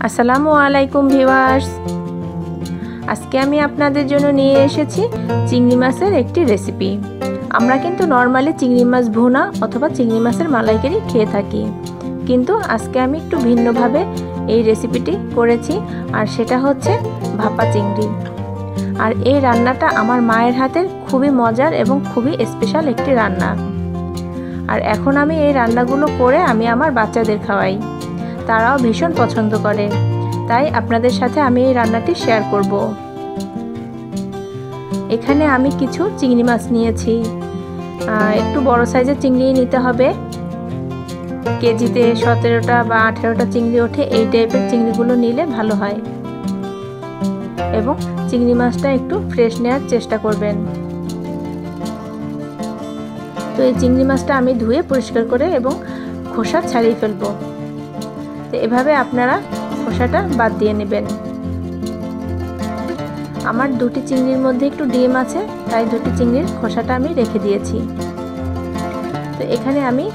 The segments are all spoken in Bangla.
আসসালামু আলাইকুম ভিউয়ার্স, আজকে আমি আপনাদের জন্য নিয়ে এসেছি চিংড়ি মাছের একটি রেসিপি। আমরা কিন্তু নরমালি চিংড়ি মাছ ভুনা অথবা চিংড়ি মাছের মালাইকারি খেয়ে থাকি, কিন্তু আজকে আমি একটু ভিন্নভাবে এই রেসিপিটি করেছি, আর সেটা হচ্ছে ভাপা চিংড়ি। আর এই রান্নাটা আমার মায়ের হাতের খুবই মজার এবং খুবই স্পেশাল একটি রান্না। আর এখন আমি এই রান্নাগুলো করে আমি আমার বাচ্চাদের খাওয়াই, তারাও ভীষণ পছন্দ করে, তাই আপনাদের সাথে আমি এই রান্নাটি শেয়ার করব। এখানে আমি কিছু চিংড়ি মাছ নিয়েছি, একটু বড় সাইজের চিংড়ি নিতে হবে। কেজিতে 17টা বা 18টা চিংড়ি ওঠে, এই টাইপের চিংড়িগুলো নিলে ভালো হয়, এবং চিংড়ি মাছটা একটু ফ্রেশ নেওয়ার চেষ্টা করবেন। তো এই চিংড়ি মাছটা আমি ধুয়ে পরিষ্কার করে এবং খোসা ছাড়িয়ে ফেলবো। তো এভাবে আপনারা খোসাটা বাদ দিয়ে নেবেন। আমার দুটি চিংড়ির মধ্যে একটু ডিম আছে, তাই দুটি চিংড়ির খোসাটা আমি রেখে দিয়েছি। তো এখানে আমি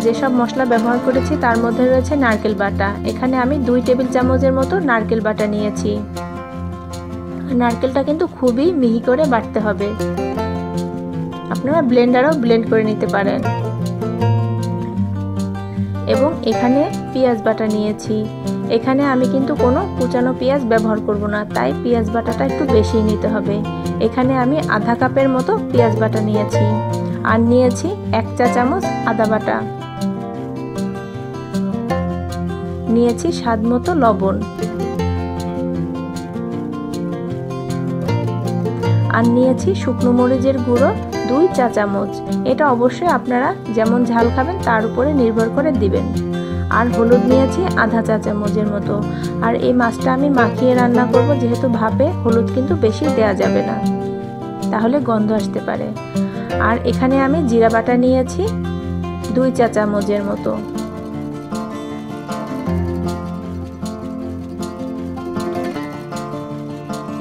যেসব মশলা ব্যবহার করেছি তার মধ্যে রয়েছে নারকেল বাটা। এখানে আমি 2 টেবিল চামচের মতো নারকেল বাটা নিয়েছি। নারকেলটা কিন্তু খুবই মিহি করে বাটতে হবে, আপনারা ব্লেন্ডারেও ব্লেন্ড করে নিতে পারেন। এবং এখানে পেঁয়াজ বাটা নিয়েছি। এখানে আমি কিন্তু কোনো কুচানো পেঁয়াজ ব্যবহার করব না, তাই পেঁয়াজ বাটাটা একটু বেশি নিতে হবে। এখানে আমি আধা কাপের মতো পেঁয়াজ বাটা নিয়েছি, আর নিয়েছি 1 চা চামচ আদা বাটা, নিয়েছি স্বাদ মতো লবণ, আর নিয়েছি শুকনো মরিচের গুঁড়ো 2 চা চামচ। এটা অবশ্যই আপনারা যেমন ঝাল খাবেন তার উপরে নির্ভর করে দিবেন। আর হলুদ নিয়েছি আধা চা চামচের মতো। আর এই মাছটা আমি মাখিয়ে রান্না করব, যেহেতু ভাপে হলুদ কিন্তু বেশি দেয়া যাবে না, তাহলে গন্ধ আসতে পারে। আর এখানে আমি জিরা বাটা নিয়েছি 2 চা চামচের মতো।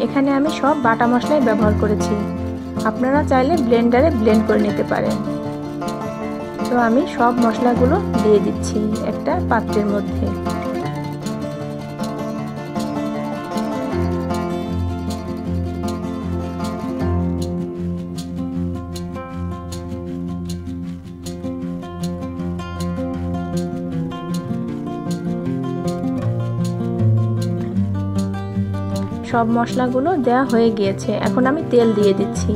এখানে আমি সব বাটা মশলাই ব্যবহার করেছি, আপনারা চাইলে ব্লেন্ডারে ব্লেন্ড করে নিতে পারেন। তো আমি সব মশলাগুলো দিয়ে দিচ্ছি একটা পাত্রের মধ্যে। সব মশলাগুলো দেওয়া হয়ে গিয়েছে, এখন আমি তেল দিয়ে দিচ্ছি।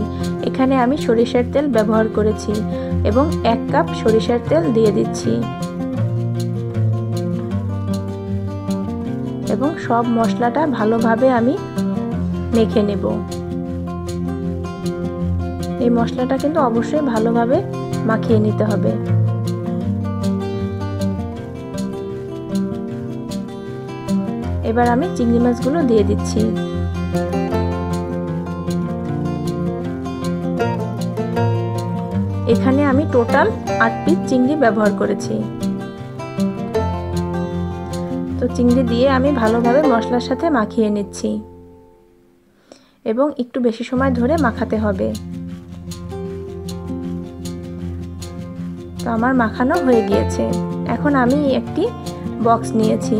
এখানে আমি সরিষার তেল ব্যবহার করেছি এবং 1 কাপ সরিষার তেল দিয়ে দিচ্ছি, এবং সব মশলাটা ভালোভাবে আমি মেখে নেব। এই মশলাটা কিন্তু অবশ্যই ভালোভাবে মাখিয়ে নিতে হবে। এবার আমি চিংড়ি মাছগুলো দিয়ে দিচ্ছি। এখানে আমি টোটাল 8 পিস চিংড়ি ব্যবহার করেছি। তো চিংড়ি দিয়ে আমি ভালোভাবে মশলার সাথে মাখিয়ে নিচ্ছি, এবং একটু বেশি সময় ধরে মাখাতে হবে। তো আমার মাখানো হয়ে গিয়েছে। এখন আমি একটি বক্স নিয়েছি,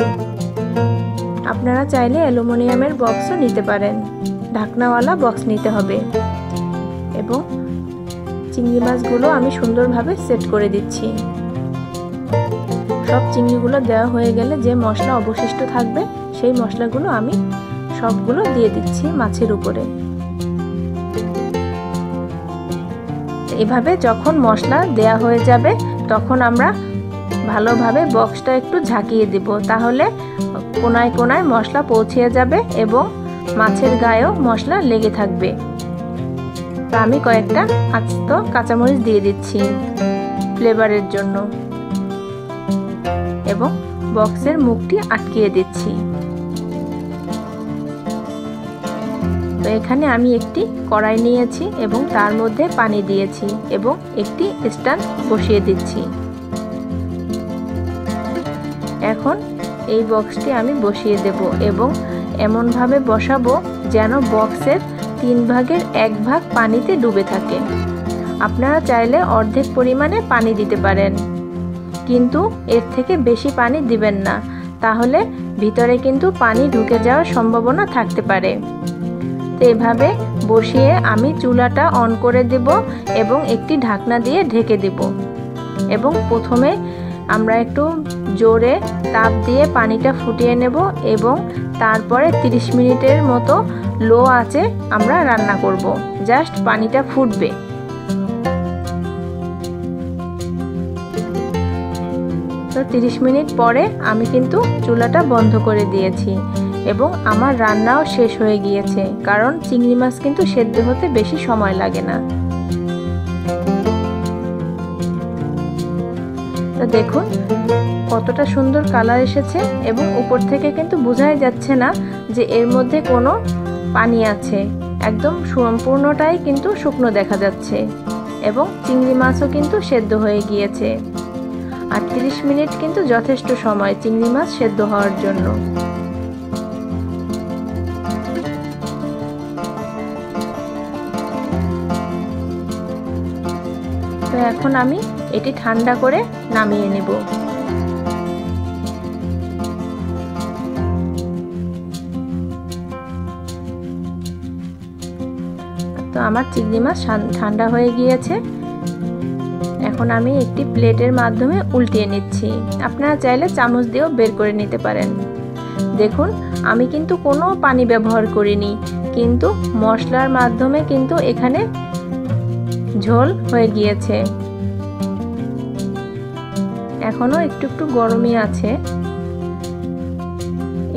আপনারা চাইলে অ্যালুমিনিয়ামের বক্সও নিতে পারেন, ঢাকনাওয়ালা বক্স নিতে হবে। এবং চিংড়ি মাছগুলো আমি সুন্দরভাবে সেট করে দিচ্ছি। সব চিংড়িগুলো দেওয়া হয়ে গেলে যে মশলা অবশিষ্ট থাকবে সেই মশলাগুলো আমি সবগুলো দিয়ে দিচ্ছি মাছের উপরে। এভাবে যখন মশলা দেয়া হয়ে যাবে তখন আমরা ভালোভাবে বক্সটা একটু ঝাঁকিয়ে দেব, তাহলে কোনায় কোনায় মশলা পৌঁছে যাবে এবং মাছের গায়েও মশলা লেগে থাকবে। তো আমি কয়েকটা আস্ত কাঁচামরিচ দিয়ে দিচ্ছি ফ্লেভারের জন্য, এবং বক্সের মুখটি আটকিয়ে দিচ্ছি। তো এখানে আমি একটি কড়াই নিয়েছি এবং তার মধ্যে পানি দিয়েছি এবং একটি স্ট্যান্ড বসিয়ে দিচ্ছি। এখন এই বক্সটি আমি বসিয়ে দেব, এবং এমনভাবে বসাবো যেন বক্সের 3 ভাগের 1 ভাগ পানিতে ডুবে থাকে। আপনারা চাইলে অর্ধেক পরিমাণে পানি দিতে পারেন, কিন্তু এর থেকে বেশি পানি দিবেন না, তাহলে ভিতরে কিন্তু পানি ঢুকে যাওয়ার সম্ভাবনা থাকতে পারে। তো এভাবে বসিয়ে আমি চুলাটা অন করে দেব এবং একটি ঢাকনা দিয়ে ঢেকে দেব। এবং প্রথমে আমরা একটু জোরে তাপ দিয়ে পানিটা ফুটিয়ে নেব এবং তারপরে 30 মিনিটের মতো লো আঁচে আমরা রান্না করব। জাস্ট পানিটা ফুটবে। তো 30 মিনিট পরে আমি কিন্তু চুলাটা বন্ধ করে দিয়েছি এবং আমার রান্নাও শেষ হয়ে গিয়েছে, কারণ চিংড়ি মাছ কিন্তু সেদ্ধ হতে বেশি সময় লাগে না। তো দেখুন কতটা সুন্দর কালার এসেছে এবং উপর থেকে কিন্তু বোঝাই যাচ্ছে না যে এর মধ্যে কোনো পানি আছে। একদম সম্পূর্ণটাই কিন্তু শুকনো দেখা যাচ্ছে এবং চিংড়ি মাছও কিন্তু সেদ্ধ হয়ে গিয়েছে। আর 30 মিনিট কিন্তু যথেষ্ট সময় চিংড়ি মাছ সেদ্ধ হওয়ার জন্য। তো এখন আমি এটি ঠান্ডা করে নামিয়ে নেব। তো আমার চিংড়ি মাছ ঠান্ডা হয়ে গিয়েছে। এখন আমি একটি প্লেটের মাধ্যমে উল্টিয়ে নিচ্ছি। আপনারা চাইলে চামচ দিয়েও বের করে নিতে পারেন। দেখুন আমি কিন্তু কোনো পানি ব্যবহার করিনি, কিন্তু মশলার মাধ্যমে কিন্তু এখানে ঝোল হয়ে গিয়েছে। এখনো একটু একটু গরমই আছে।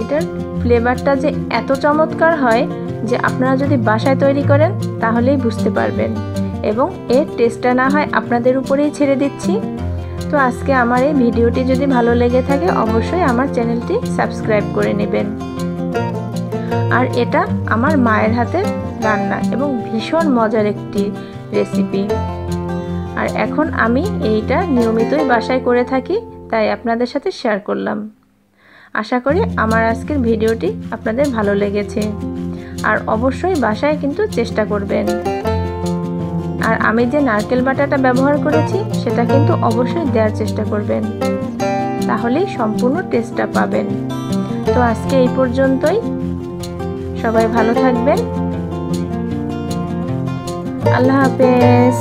এটার ফ্লেভারটা যে এত চমৎকার হয় যে আপনারা যদি বাসায় তৈরি করেন তাহলেই বুঝতে পারবেন, এবং এর টেস্টটা না হয় আপনাদের উপরেই ছেড়ে দিচ্ছি। তো আজকে আমার এই ভিডিওটি যদি ভালো লেগে থাকে অবশ্যই আমার চ্যানেলটি সাবস্ক্রাইব করে নেবেন। আর এটা আমার মায়ের হাতের রান্না এবং ভীষণ মজার একটি রেসিপি। আর এখন আমি এইটা নিয়মিতই বাসায় করে থাকি, তাই আপনাদের সাথে শেয়ার করলাম। আশা করি আমার আজকের ভিডিওটি আপনাদের ভালো লেগেছে। আর অবশ্যই বাসায় কিন্তু চেষ্টা করবেন। আর আমি যে নারকেল বাটাটা ব্যবহার করেছি সেটা কিন্তু অবশ্যই দেওয়ার চেষ্টা করবেন, তাহলেই সম্পূর্ণ টেস্টটা পাবেন। তো আজকে এই পর্যন্তই। সবাই ভালো থাকবেন। আল্লাহ হাফেজ।